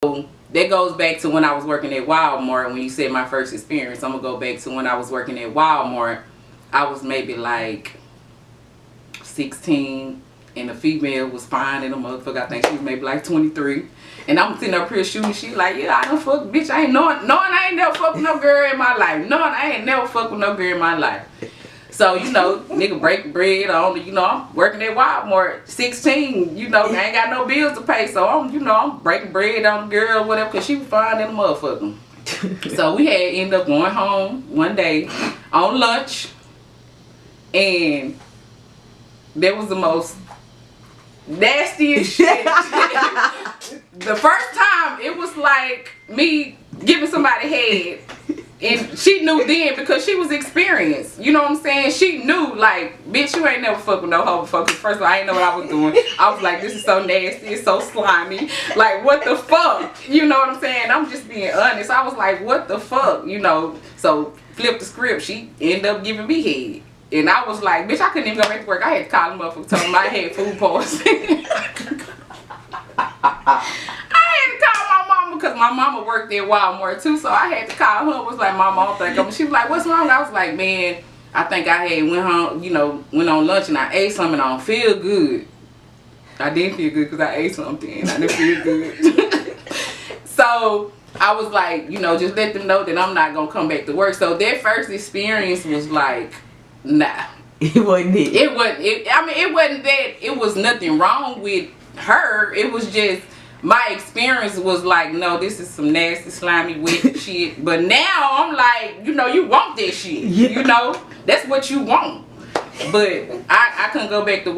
that goes back to when I was working at Walmart. When you said my first experience, I'm gonna go back to when I was working at Walmart. I was maybe like 16, and the female was fine and a motherfucker. I think she was maybe like 23. And I'm sitting up here shooting. She like, yeah, I done fuck, bitch. I ain't knowing I ain't never fuck with no girl in my life. Knowing I ain't never fuck with no girl in my life. So, you know, nigga break bread on, you know, I'm working at Walmart, 16, you know, I ain't got no bills to pay. So, I'm breaking bread on the girl, whatever, because she was fine in the motherfucker. So, we had ended up going home one day on lunch, and that was the most nastiest shit. The first time, it was like me giving somebody head. And she knew then because she was experienced. You know what I'm saying? She knew, like, bitch, you ain't never fuck with no hoe before. First of all, I ain't know what I was doing. I was like, this is so nasty. It's so slimy. Like, what the fuck? You know what I'm saying? I'm just being honest. I was like, what the fuck? You know? So, flip the script. She ended up giving me head. And I was like, bitch, I couldn't even go back to work. I had to call them up and tell them I had food poisoning. Because my mama worked at Walmart too, so I had to call her. Was like, Mama, I don't think I'm. She was like, what's wrong? I was like, man, I think I had went home, you know, went on lunch and I ate something and I don't feel good. I didn't feel good because I ate something and I didn't feel good. So I was like, you know, just let them know that I'm not gonna come back to work. So that first experience was like, nah. It wasn't it. It wasn't. I mean, it wasn't that. It was nothing wrong with her. It was just. My experience was like, no, this is some nasty, slimy, wet shit. But now I'm like, you know, you want that shit. Yeah. You know, that's what you want. But I couldn't go back to work.